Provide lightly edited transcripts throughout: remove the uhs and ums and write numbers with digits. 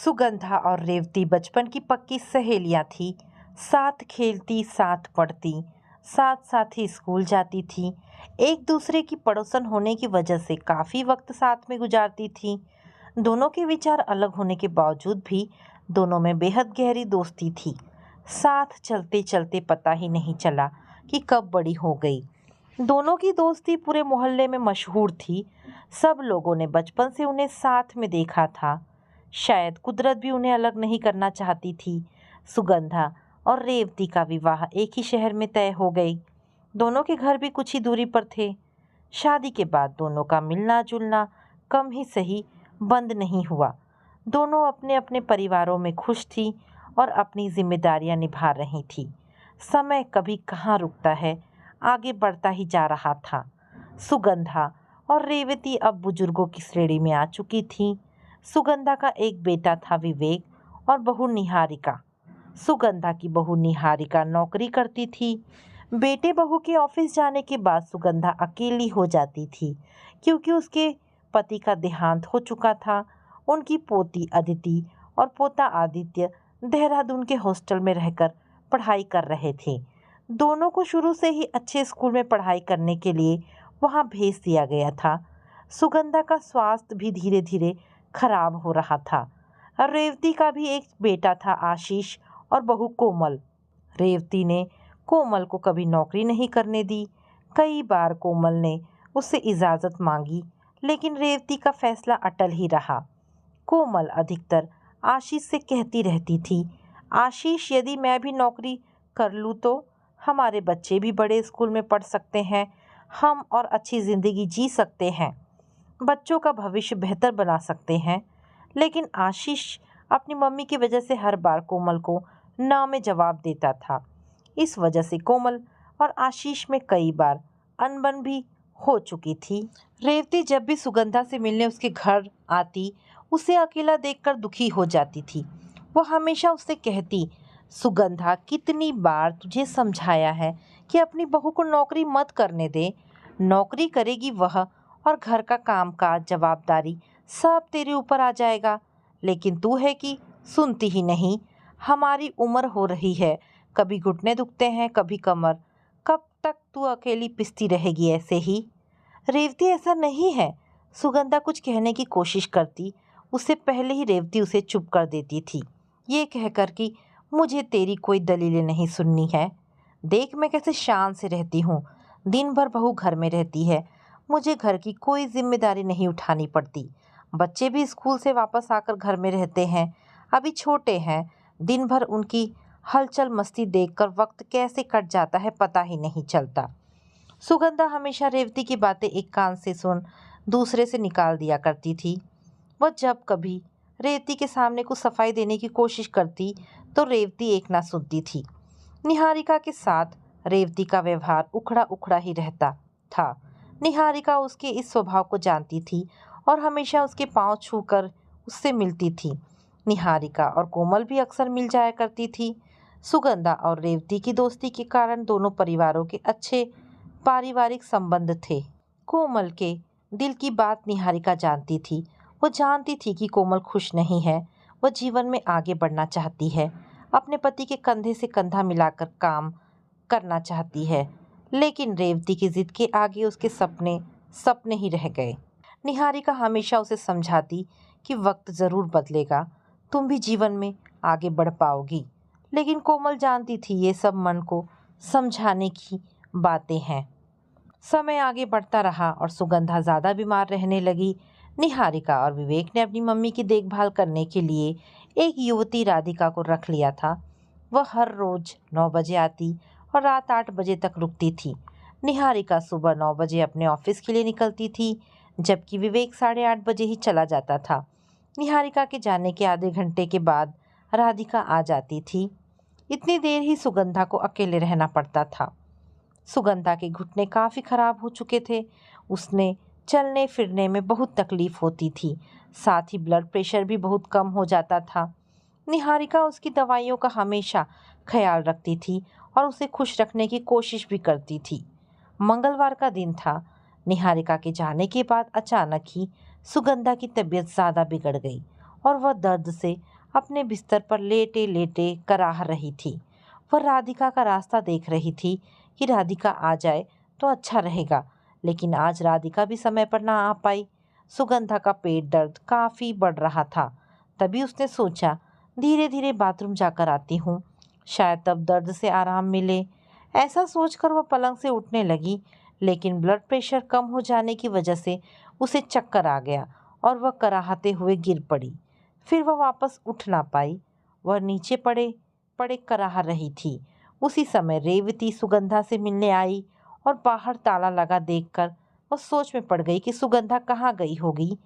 सुगंधा और रेवती बचपन की पक्की सहेलियां थी। साथ खेलती, साथ पढ़ती, साथ साथ ही स्कूल जाती थी। एक दूसरे की पड़ोसन होने की वजह से काफ़ी वक्त साथ में गुजारती थी। दोनों के विचार अलग होने के बावजूद भी दोनों में बेहद गहरी दोस्ती थी। साथ चलते चलते पता ही नहीं चला कि कब बड़ी हो गई। दोनों की दोस्ती पूरे मोहल्ले में मशहूर थी। सब लोगों ने बचपन से उन्हें साथ में देखा था। शायद कुदरत भी उन्हें अलग नहीं करना चाहती थी। सुगंधा और रेवती का विवाह एक ही शहर में तय हो गई। दोनों के घर भी कुछ ही दूरी पर थे। शादी के बाद दोनों का मिलना जुलना कम ही सही बंद नहीं हुआ। दोनों अपने अपने परिवारों में खुश थी और अपनी जिम्मेदारियां निभा रही थी। समय कभी कहाँ रुकता है, आगे बढ़ता ही जा रहा था। सुगंधा और रेवती अब बुजुर्गों की श्रेणी में आ चुकी थी। सुगंधा का एक बेटा था विवेक और बहू निहारिका। सुगंधा की बहू निहारिका नौकरी करती थी। बेटे बहू के ऑफिस जाने के बाद सुगंधा अकेली हो जाती थी क्योंकि उसके पति का देहांत हो चुका था। उनकी पोती अदिति और पोता आदित्य देहरादून के हॉस्टल में रहकर पढ़ाई कर रहे थे। दोनों को शुरू से ही अच्छे स्कूल में पढ़ाई करने के लिए वहां भेज दिया गया था। सुगंधा का स्वास्थ्य भी धीरे धीरे खराब हो रहा था। रेवती का भी एक बेटा था आशीष और बहू कोमल। रेवती ने कोमल को कभी नौकरी नहीं करने दी। कई बार कोमल ने उससे इजाज़त मांगी, लेकिन रेवती का फैसला अटल ही रहा। कोमल अधिकतर आशीष से कहती रहती थी, आशीष यदि मैं भी नौकरी कर लूँ तो हमारे बच्चे भी बड़े स्कूल में पढ़ सकते हैं, हम और अच्छी ज़िंदगी जी सकते हैं, बच्चों का भविष्य बेहतर बना सकते हैं। लेकिन आशीष अपनी मम्मी की वजह से हर बार कोमल को ना में जवाब देता था। इस वजह से कोमल और आशीष में कई बार अनबन भी हो चुकी थी। रेवती जब भी सुगंधा से मिलने उसके घर आती, उसे अकेला देखकर दुखी हो जाती थी। वो हमेशा उससे कहती, सुगंधा कितनी बार तुझे समझाया है कि अपनी बहू को नौकरी मत करने दे। नौकरी करेगी वह और घर का कामकाज जवाबदारी सब तेरे ऊपर आ जाएगा, लेकिन तू है कि सुनती ही नहीं। हमारी उम्र हो रही है, कभी घुटने दुखते हैं, कभी कमर। कब तक तू अकेली पिसती रहेगी ऐसे ही? रेवती ऐसा नहीं है। सुगंधा कुछ कहने की कोशिश करती, उससे पहले ही रेवती उसे चुप कर देती थी, ये कहकर कि मुझे तेरी कोई दलीलें नहीं सुननी है। देख मैं कैसे शान से रहती हूँ। दिन भर बहू घर में रहती है, मुझे घर की कोई जिम्मेदारी नहीं उठानी पड़ती। बच्चे भी स्कूल से वापस आकर घर में रहते हैं, अभी छोटे हैं। दिन भर उनकी हलचल मस्ती देखकर वक्त कैसे कट जाता है पता ही नहीं चलता। सुगंधा हमेशा रेवती की बातें एक कान से सुन दूसरे से निकाल दिया करती थी। वह जब कभी रेवती के सामने कुछ सफाई देने की कोशिश करती तो रेवती एक ना सुनती थी। निहारिका के साथ रेवती का व्यवहार उखड़ा उखड़ा ही रहता था। निहारिका उसके इस स्वभाव को जानती थी और हमेशा उसके पांव छूकर उससे मिलती थी। निहारिका और कोमल भी अक्सर मिल जाया करती थी। सुगंधा और रेवती की दोस्ती के कारण दोनों परिवारों के अच्छे पारिवारिक संबंध थे। कोमल के दिल की बात निहारिका जानती थी। वो जानती थी कि कोमल खुश नहीं है, वह जीवन में आगे बढ़ना चाहती है, अपने पति के कंधे से कंधा मिलाकर काम करना चाहती है। लेकिन रेवती की जिद के आगे उसके सपने सपने ही रह गए। निहारिका हमेशा उसे समझाती कि वक्त ज़रूर बदलेगा, तुम भी जीवन में आगे बढ़ पाओगी। लेकिन कोमल जानती थी ये सब मन को समझाने की बातें हैं। समय आगे बढ़ता रहा और सुगंधा ज़्यादा बीमार रहने लगी। निहारिका और विवेक ने अपनी मम्मी की देखभाल करने के लिए एक युवती राधिका को रख लिया था। वह हर रोज़ 9 बजे आती और रात 8 बजे तक रुकती थी। निहारिका सुबह 9 बजे अपने ऑफिस के लिए निकलती थी, जबकि विवेक 8:30 बजे ही चला जाता था। निहारिका के जाने के आधे घंटे के बाद राधिका आ जाती थी। इतनी देर ही सुगंधा को अकेले रहना पड़ता था। सुगंधा के घुटने काफ़ी खराब हो चुके थे। उसने चलने फिरने में बहुत तकलीफ होती थी, साथ ही ब्लड प्रेशर भी बहुत कम हो जाता था। निहारिका उसकी दवाइयों का हमेशा ख्याल रखती थी और उसे खुश रखने की कोशिश भी करती थी। मंगलवार का दिन था। निहारिका के जाने के बाद अचानक ही सुगंधा की तबीयत ज़्यादा बिगड़ गई और वह दर्द से अपने बिस्तर पर लेटे लेटे कराह रही थी। वह राधिका का रास्ता देख रही थी कि राधिका आ जाए तो अच्छा रहेगा, लेकिन आज राधिका भी समय पर ना आ पाई। सुगंधा का पेट दर्द काफ़ी बढ़ रहा था। तभी उसने सोचा, धीरे धीरे बाथरूम जाकर आती हूँ, शायद तब दर्द से आराम मिले। ऐसा सोचकर वह पलंग से उठने लगी, लेकिन ब्लड प्रेशर कम हो जाने की वजह से उसे चक्कर आ गया और वह कराहते हुए गिर पड़ी। फिर वह वापस उठ ना पाई। वह नीचे पड़े पड़े कराह रही थी। उसी समय रेवती सुगंधा से मिलने आई और बाहर ताला लगा देखकर वह सोच में पड़ गई कि सुगंधा कहाँ गई होगी।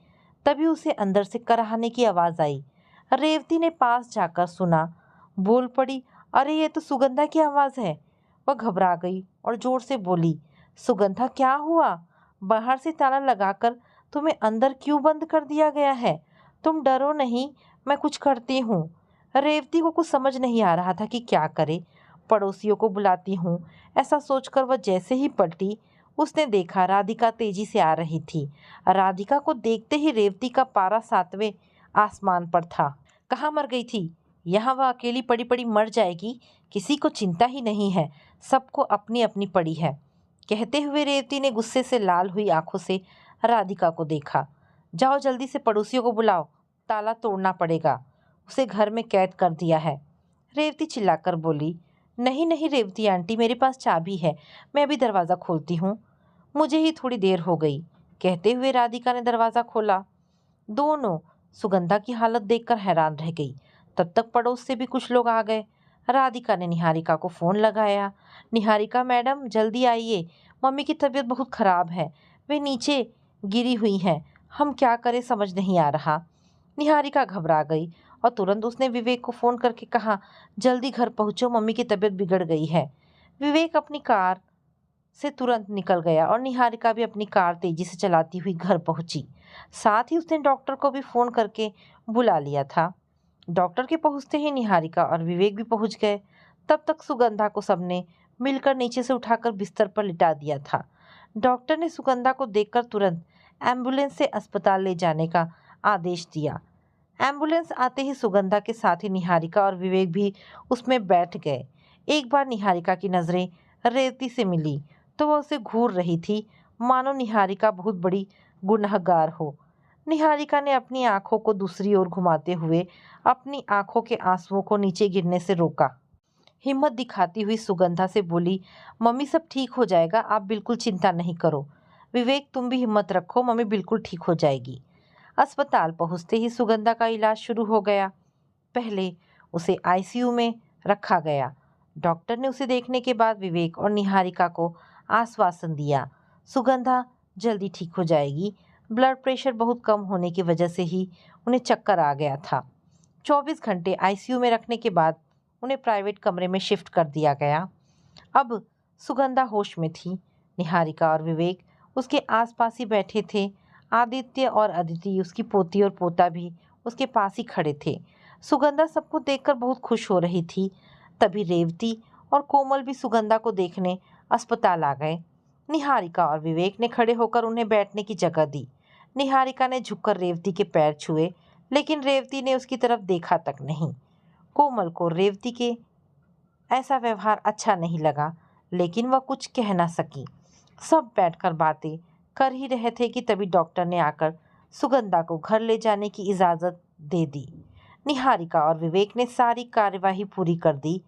तभी उसे अंदर से कराहने की आवाज़ आई। रेवती ने पास जाकर सुना, बोल पड़ी, अरे ये तो सुगंधा की आवाज़ है। वह घबरा गई और जोर से बोली, सुगंधा क्या हुआ? बाहर से ताला लगाकर तुम्हें अंदर क्यों बंद कर दिया गया है? तुम डरो नहीं, मैं कुछ करती हूँ। रेवती को कुछ समझ नहीं आ रहा था कि क्या करे। पड़ोसियों को बुलाती हूँ, ऐसा सोचकर वह जैसे ही पलटी, उसने देखा राधिका तेजी से आ रही थी। राधिका को देखते ही रेवती का पारा 7वें आसमान पर था। कहाँ मर गई थी? यहाँ वह अकेली पड़ी पड़ी मर जाएगी, किसी को चिंता ही नहीं है, सबको अपनी अपनी पड़ी है। कहते हुए रेवती ने गुस्से से लाल हुई आंखों से राधिका को देखा। जाओ जल्दी से पड़ोसियों को बुलाओ, ताला तोड़ना पड़ेगा, उसे घर में कैद कर दिया है। रेवती चिल्लाकर बोली, नहीं नहीं रेवती आंटी, मेरे पास चाबी है, मैं अभी दरवाज़ा खोलती हूँ, मुझे ही थोड़ी देर हो गई। कहते हुए राधिका ने दरवाज़ा खोला। दोनों सुगंधा की हालत देखकर हैरान रह गई। तब तक पड़ोस से भी कुछ लोग आ गए। राधिका ने निहारिका को फ़ोन लगाया। निहारिका मैडम जल्दी आइए, मम्मी की तबीयत बहुत ख़राब है, वे नीचे गिरी हुई हैं, हम क्या करें समझ नहीं आ रहा। निहारिका घबरा गई और तुरंत उसने विवेक को फ़ोन करके कहा, जल्दी घर पहुँचो, मम्मी की तबीयत बिगड़ गई है। विवेक अपनी कार से तुरंत निकल गया और निहारिका भी अपनी कार तेजी से चलाती हुई घर पहुंची। साथ ही उसने डॉक्टर को भी फ़ोन करके बुला लिया था। डॉक्टर के पहुंचते ही निहारिका और विवेक भी पहुंच गए। तब तक सुगंधा को सबने मिलकर नीचे से उठाकर बिस्तर पर लिटा दिया था। डॉक्टर ने सुगंधा को देखकर तुरंत एम्बुलेंस से अस्पताल ले जाने का आदेश दिया। एम्बुलेंस आते ही सुगंधा के साथ ही निहारिका और विवेक भी उसमें बैठ गए। एक बार निहारिका की नज़रें रेवती से मिली तो वह उसे घूर रही थी, मानो निहारिका बहुत बड़ी गुनहगार हो। निहारिका ने अपनी आंखों को दूसरी ओर घुमाते हुए अपनी आंखों के आंसुओं को नीचे गिरने से रोका। हिम्मत दिखाती हुई सुगंधा से बोली, मम्मी सब ठीक हो जाएगा, आप बिल्कुल चिंता नहीं करो। विवेक तुम भी हिम्मत रखो, मम्मी बिल्कुल ठीक हो जाएगी। अस्पताल पहुंचते ही सुगंधा का इलाज शुरू हो गया। पहले उसे आईसीयू में रखा गया। डॉक्टर ने उसे देखने के बाद विवेक और निहारिका को आश्वासन दिया, सुगंधा जल्दी ठीक हो जाएगी। ब्लड प्रेशर बहुत कम होने की वजह से ही उन्हें चक्कर आ गया था। 24 घंटे आईसीयू में रखने के बाद उन्हें प्राइवेट कमरे में शिफ्ट कर दिया गया। अब सुगंधा होश में थी। निहारिका और विवेक उसके आसपास ही बैठे थे। आदित्य और अदिति, उसकी पोती और पोता भी उसके पास ही खड़े थे। सुगंधा सबको देखकर बहुत खुश हो रही थी। तभी रेवती और कोमल भी सुगंधा को देखने अस्पताल आ गए। निहारिका और विवेक ने खड़े होकर उन्हें बैठने की जगह दी। निहारिका ने झुककर रेवती के पैर छुए, लेकिन रेवती ने उसकी तरफ देखा तक नहीं। कोमल को रेवती के ऐसा व्यवहार अच्छा नहीं लगा, लेकिन वह कुछ कह ना सकी। सब बैठकर बातें कर ही रहे थे कि तभी डॉक्टर ने आकर सुगंधा को घर ले जाने की इजाज़त दे दी। निहारिका और विवेक ने सारी कार्यवाही पूरी कर दी।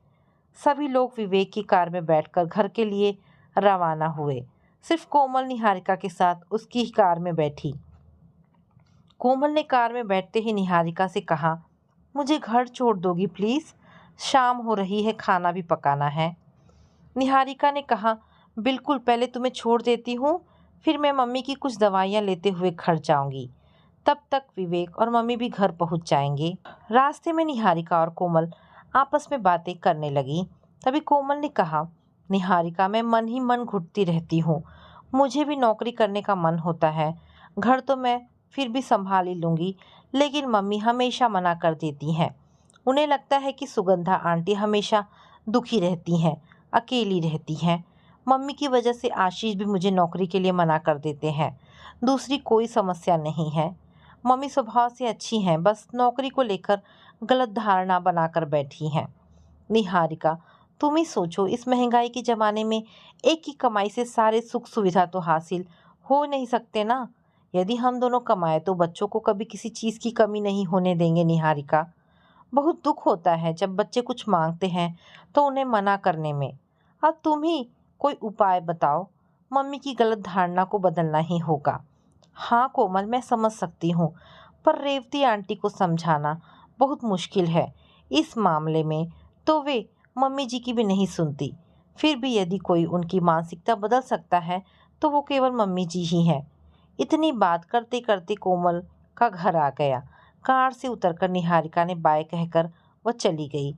सभी लोग विवेक की कार में बैठकर घर के लिए रवाना हुए। सिर्फ कोमल निहारिका के साथ उसकी ही कार में बैठी। कोमल ने कार में बैठते ही निहारिका से कहा, मुझे घर छोड़ दोगी प्लीज़, शाम हो रही है, खाना भी पकाना है। निहारिका ने कहा, बिल्कुल, पहले तुम्हें छोड़ देती हूँ, फिर मैं मम्मी की कुछ दवाइयाँ लेते हुए घर जाऊँगी। तब तक विवेक और मम्मी भी घर पहुँच जाएंगे। रास्ते में निहारिका और कोमल आपस में बातें करने लगी। तभी कोमल ने कहा, निहारिका, मैं मन ही मन घुटती रहती हूँ, मुझे भी नौकरी करने का मन होता है। घर तो मैं फिर भी संभाल ही लूँगी, लेकिन मम्मी हमेशा मना कर देती हैं। उन्हें लगता है कि सुगंधा आंटी हमेशा दुखी रहती हैं, अकेली रहती हैं। मम्मी की वजह से आशीष भी मुझे नौकरी के लिए मना कर देते हैं। दूसरी कोई समस्या नहीं है। मम्मी स्वभाव से अच्छी हैं, बस नौकरी को लेकर गलत धारणा बनाकर बैठी हैं। निहारिका, तुम ही सोचो, इस महंगाई के ज़माने में एक की कमाई से सारे सुख सुविधा तो हासिल हो नहीं सकते ना। यदि हम दोनों कमाए तो बच्चों को कभी किसी चीज़ की कमी नहीं होने देंगे। निहारिका, बहुत दुख होता है जब बच्चे कुछ मांगते हैं तो उन्हें मना करने में। अब तुम ही कोई उपाय बताओ। मम्मी की गलत धारणा को बदलना ही होगा। हाँ कोमल, मैं समझ सकती हूँ, पर रेवती आंटी को समझाना बहुत मुश्किल है। इस मामले में तो वे मम्मी जी की भी नहीं सुनती। फिर भी यदि कोई उनकी मानसिकता बदल सकता है तो वो केवल मम्मी जी ही हैं। इतनी बात करते करते कोमल का घर आ गया। कार से उतरकर निहारिका ने बाय कहकर वह चली गई।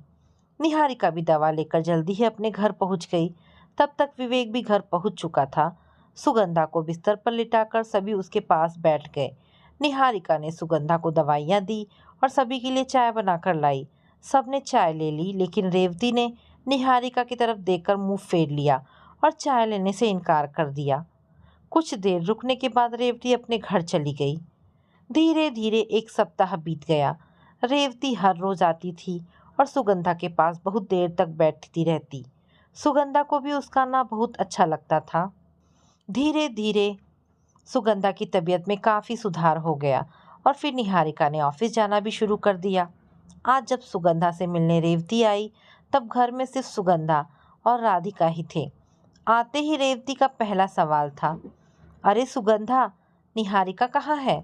निहारिका भी दवा लेकर जल्दी ही अपने घर पहुंच गई। तब तक विवेक भी घर पहुंच चुका था। सुगंधा को बिस्तर पर लिटाकर सभी उसके पास बैठ गए। निहारिका ने सुगंधा को दवाइयाँ दी और सभी के लिए चाय बनाकर लाई। सबने चाय ले ली, लेकिन रेवती ने निहारिका की तरफ देखकर मुंह फेर लिया और चाय लेने से इनकार कर दिया। कुछ देर रुकने के बाद रेवती अपने घर चली गई। धीरे धीरे एक सप्ताह बीत गया। रेवती हर रोज आती थी और सुगंधा के पास बहुत देर तक बैठती रहती। सुगंधा को भी उसका आना बहुत अच्छा लगता था। धीरे धीरे सुगंधा की तबीयत में काफ़ी सुधार हो गया और फिर निहारिका ने ऑफिस जाना भी शुरू कर दिया। आज जब सुगंधा से मिलने रेवती आई तब घर में सिर्फ सुगंधा और राधिका ही थे। आते ही रेवती का पहला सवाल था, अरे सुगंधा, निहारिका कहाँ है?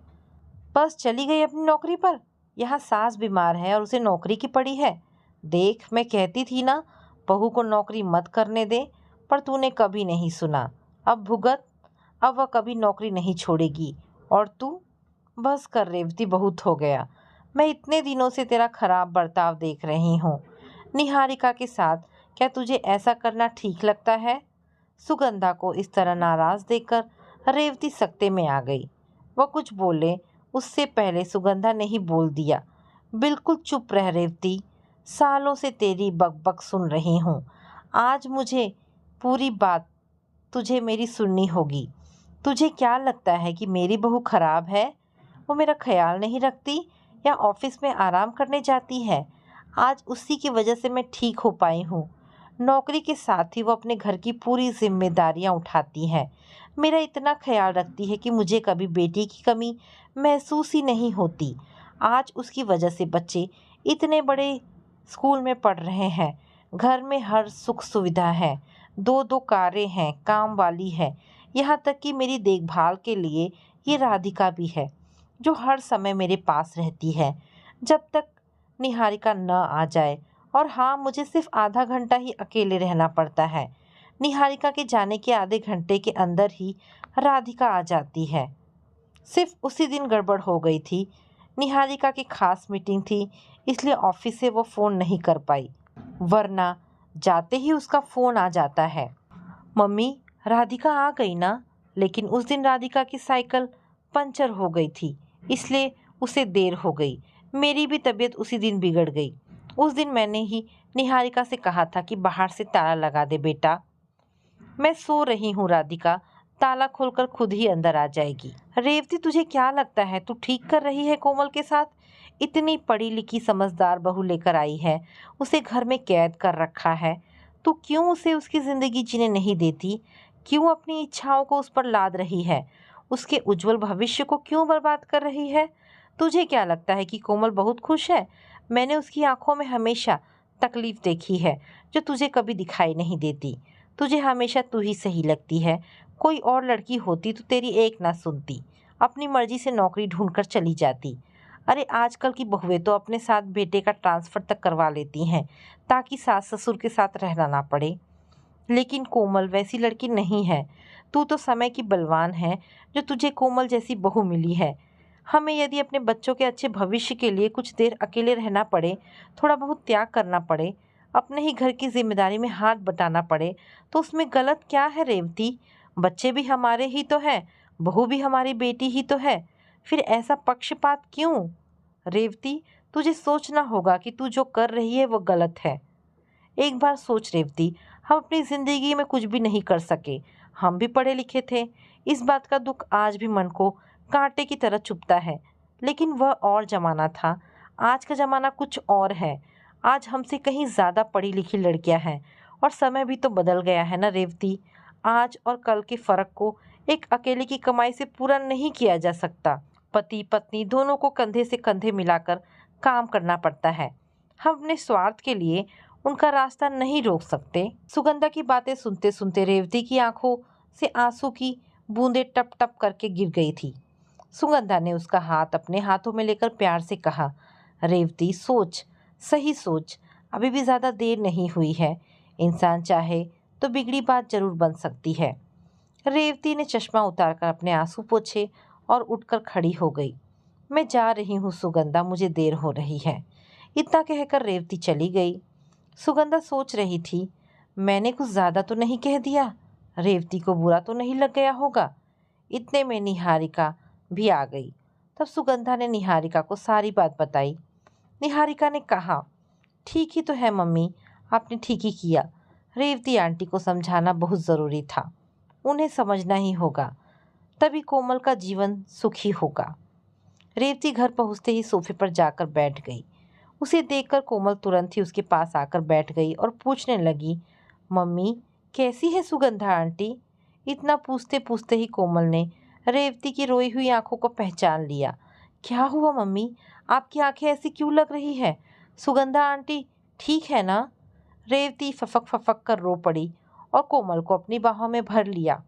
बस चली गई अपनी नौकरी पर। यहाँ सास बीमार है और उसे नौकरी की पड़ी है। देख, मैं कहती थी ना, बहू को नौकरी मत करने दे, पर तूने कभी नहीं सुना। अब भुगत। अब वह कभी नौकरी नहीं छोड़ेगी। और तू? बस कर रेवती, बहुत हो गया। मैं इतने दिनों से तेरा खराब बर्ताव देख रही हूँ निहारिका के साथ। क्या तुझे ऐसा करना ठीक लगता है? सुगंधा को इस तरह नाराज देखकर रेवती सकते में आ गई। वह कुछ बोले उससे पहले सुगंधा ने ही बोल दिया, बिल्कुल चुप रह रेवती, सालों से तेरी बकबक सुन रही हूँ। आज मुझे पूरी बात तुझे मेरी सुननी होगी। तुझे क्या लगता है कि मेरी बहू खराब है? वो मेरा ख्याल नहीं रखती या ऑफिस में आराम करने जाती है? आज उसी की वजह से मैं ठीक हो पाई हूँ। नौकरी के साथ ही वो अपने घर की पूरी जिम्मेदारियाँ उठाती है। मेरा इतना ख्याल रखती है कि मुझे कभी बेटी की कमी महसूस ही नहीं होती। आज उसकी वजह से बच्चे इतने बड़े स्कूल में पढ़ रहे हैं। घर में हर सुख सुविधा है। दो दो कारें हैं, काम वाली है। यहाँ तक कि मेरी देखभाल के लिए ये राधिका भी है, जो हर समय मेरे पास रहती है जब तक निहारिका न आ जाए। और हाँ, मुझे सिर्फ आधा घंटा ही अकेले रहना पड़ता है। निहारिका के जाने के आधे घंटे के अंदर ही राधिका आ जाती है। सिर्फ उसी दिन गड़बड़ हो गई थी। निहारिका की खास मीटिंग थी, इसलिए ऑफिस से वो फ़ोन नहीं कर पाई, वरना जाते ही उसका फ़ोन आ जाता है। मम्मी, राधिका आ गई ना? लेकिन उस दिन राधिका की साइकिल पंचर हो गई थी, इसलिए उसे देर हो गई। मेरी भी तबीयत उसी दिन बिगड़ गई। उस दिन मैंने ही निहारिका से कहा था कि बाहर से ताला लगा दे बेटा। मैं सो रही हूँ राधिका, ताला खोलकर खुद ही अंदर आ जाएगी। रेवती, तुझे क्या लगता है तू ठीक कर रही है कोमल के साथ? इतनी पढ़ी लिखी समझदार बहू लेकर आई है, उसे घर में कैद कर रखा है। तू क्यों उसे उसकी ज़िंदगी जीने नहीं देती? क्यों अपनी इच्छाओं को उस पर लाद रही है? उसके उज्जवल भविष्य को क्यों बर्बाद कर रही है? तुझे क्या लगता है कि कोमल बहुत खुश है? मैंने उसकी आंखों में हमेशा तकलीफ देखी है, जो तुझे कभी दिखाई नहीं देती। तुझे हमेशा तू ही सही लगती है। कोई और लड़की होती तो तेरी एक ना सुनती, अपनी मर्जी से नौकरी ढूंढकर चली जाती। अरे आजकल की बहुएं तो अपने साथ बेटे का ट्रांसफ़र तक करवा लेती हैं, ताकि सास ससुर के साथ रहना ना पड़े। लेकिन कोमल वैसी लड़की नहीं है। तू तो समय की बलवान है, जो तुझे कोमल जैसी बहू मिली है। हमें यदि अपने बच्चों के अच्छे भविष्य के लिए कुछ देर अकेले रहना पड़े, थोड़ा बहुत त्याग करना पड़े, अपने ही घर की जिम्मेदारी में हाथ बटाना पड़े, तो उसमें गलत क्या है रेवती? बच्चे भी हमारे ही तो हैं, बहू भी हमारी बेटी ही तो है। फिर ऐसा पक्षपात क्यों? रेवती, तुझे सोचना होगा कि तू जो कर रही है वो गलत है। एक बार सोच रेवती, हम अपनी ज़िंदगी में कुछ भी नहीं कर सके। हम भी पढ़े लिखे थे। इस बात का दुख आज भी मन को कांटे की तरह चुभता है। लेकिन वह और ज़माना था। आज का ज़माना कुछ और है। आज हमसे कहीं ज़्यादा पढ़ी लिखी लड़कियां हैं और समय भी तो बदल गया है ना रेवती। आज और कल के फ़र्क को एक अकेले की कमाई से पूरा नहीं किया जा सकता। पति पत्नी दोनों को कंधे से कंधे मिलाकर काम करना पड़ता है। हम अपने स्वार्थ के लिए उनका रास्ता नहीं रोक सकते। सुगंधा की बातें सुनते सुनते रेवती की आंखों से आंसू की बूंदें टप टप करके गिर गई थी। सुगंधा ने उसका हाथ अपने हाथों में लेकर प्यार से कहा, रेवती सोच, सही सोच, अभी भी ज़्यादा देर नहीं हुई है। इंसान चाहे तो बिगड़ी बात जरूर बन सकती है। रेवती ने चश्मा उतारकर अपने आंसू पोंछे और उठकर खड़ी हो गई। मैं जा रही हूँ सुगंधा, मुझे देर हो रही है। इतना कहकर रेवती चली गई। सुगंधा सोच रही थी, मैंने कुछ ज़्यादा तो नहीं कह दिया, रेवती को बुरा तो नहीं लग गया होगा। इतने में निहारिका भी आ गई। तब सुगंधा ने निहारिका को सारी बात बताई। निहारिका ने कहा, ठीक ही तो है मम्मी, आपने ठीक ही किया। रेवती आंटी को समझाना बहुत ज़रूरी था। उन्हें समझना ही होगा, तभी कोमल का जीवन सुखी होगा। रेवती घर पहुंचते ही सोफे पर जाकर बैठ गई। उसे देखकर कोमल तुरंत ही उसके पास आकर बैठ गई और पूछने लगी, मम्मी कैसी है सुगंधा आंटी? इतना पूछते पूछते ही कोमल ने रेवती की रोई हुई आंखों को पहचान लिया। क्या हुआ मम्मी, आपकी आंखें ऐसी क्यों लग रही है? सुगंधा आंटी ठीक है ना? रेवती फफक फफक कर रो पड़ी और कोमल को अपनी बाहों में भर लिया।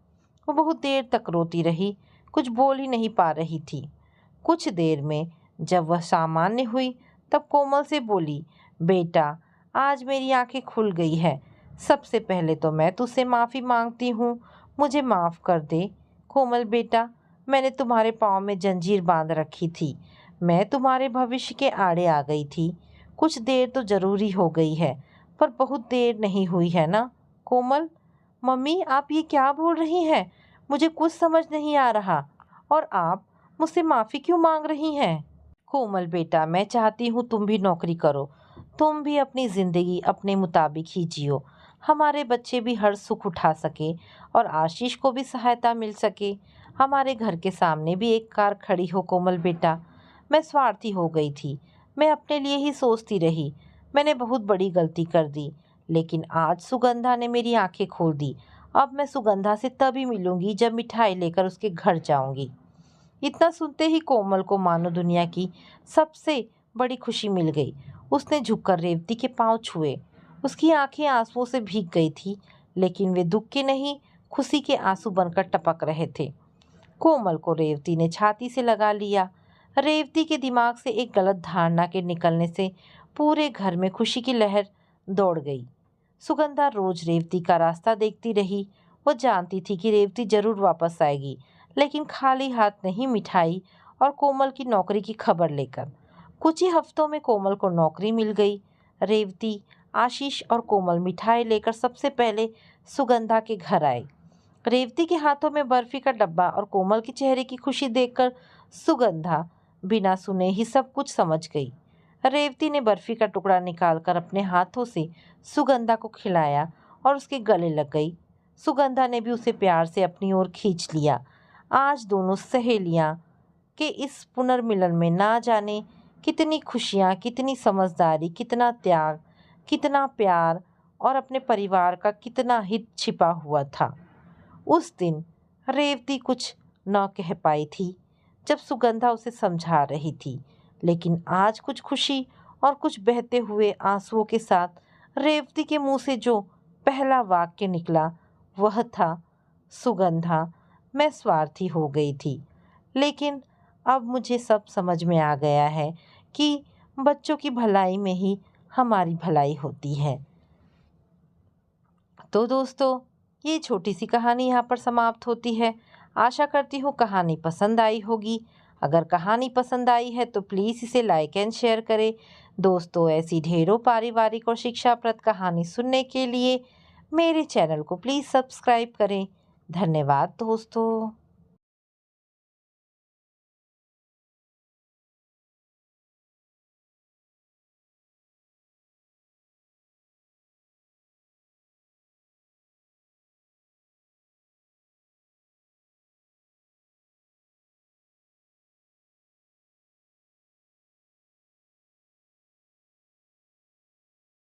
वो बहुत देर तक रोती रही, कुछ बोल ही नहीं पा रही थी। कुछ देर में जब वह सामान्य हुई तब कोमल से बोली, बेटा आज मेरी आंखें खुल गई है। सबसे पहले तो मैं तुझसे माफ़ी मांगती हूँ, मुझे माफ़ कर दे। कोमल बेटा, मैंने तुम्हारे पाँव में जंजीर बांध रखी थी। मैं तुम्हारे भविष्य के आड़े आ गई थी। कुछ देर तो ज़रूरी हो गई है, पर बहुत देर नहीं हुई है ना कोमल? मम्मी आप ये क्या बोल रही हैं? मुझे कुछ समझ नहीं आ रहा। और आप मुझसे माफ़ी क्यों मांग रही हैं? कोमल बेटा, मैं चाहती हूँ तुम भी नौकरी करो। तुम भी अपनी ज़िंदगी अपने मुताबिक ही जियो। हमारे बच्चे भी हर सुख उठा सके और आशीष को भी सहायता मिल सके। हमारे घर के सामने भी एक कार खड़ी हो कोमल बेटा। मैं स्वार्थी हो गई थी। मैं अपने लिए ही सोचती रही। मैंने बहुत बड़ी गलती कर दी। लेकिन आज सुगंधा ने मेरी आंखें खोल दी। अब मैं सुगंधा से तभी मिलूंगी जब मिठाई लेकर उसके घर जाऊंगी। इतना सुनते ही कोमल को मानो दुनिया की सबसे बड़ी खुशी मिल गई। उसने झुककर रेवती के पांव छुए। उसकी आंखें आंसुओं से भीग गई थी, लेकिन वे दुख के नहीं, खुशी के आंसू बनकर टपक रहे थे। कोमल को रेवती ने छाती से लगा लिया। रेवती के दिमाग से एक गलत धारणा के निकलने से पूरे घर में खुशी की लहर दौड़ गई। सुगंधा रोज रेवती का रास्ता देखती रही। वो जानती थी कि रेवती जरूर वापस आएगी, लेकिन खाली हाथ नहीं, मिठाई और कोमल की नौकरी की खबर लेकर। कुछ ही हफ्तों में कोमल को नौकरी मिल गई। रेवती, आशीष और कोमल मिठाई लेकर सबसे पहले सुगंधा के घर आए। रेवती के हाथों में बर्फी का डब्बा और कोमल के चेहरे की खुशी देखकर सुगंधा बिना सुने ही सब कुछ समझ गई। रेवती ने बर्फी का टुकड़ा निकालकर अपने हाथों से सुगंधा को खिलाया और उसके गले लग गई। सुगंधा ने भी उसे प्यार से अपनी ओर खींच लिया। आज दोनों सहेलियां के इस पुनर्मिलन में ना जाने कितनी खुशियां, कितनी समझदारी, कितना त्याग, कितना प्यार और अपने परिवार का कितना हित छिपा हुआ था। उस दिन रेवती कुछ न कह पाई थी जब सुगंधा उसे समझा रही थी, लेकिन आज कुछ खुशी और कुछ बहते हुए आंसुओं के साथ रेवती के मुंह से जो पहला वाक्य निकला वह था, सुगंधा मैं स्वार्थी हो गई थी, लेकिन अब मुझे सब समझ में आ गया है कि बच्चों की भलाई में ही हमारी भलाई होती है। तो दोस्तों, ये छोटी सी कहानी यहाँ पर समाप्त होती है। आशा करती हूँ कहानी पसंद आई होगी। अगर कहानी पसंद आई है तो प्लीज़ इसे लाइक एंड शेयर करें। दोस्तों, ऐसी ढेरों पारिवारिक और शिक्षाप्रद कहानी सुनने के लिए मेरे चैनल को प्लीज़ सब्सक्राइब करें। धन्यवाद दोस्तों।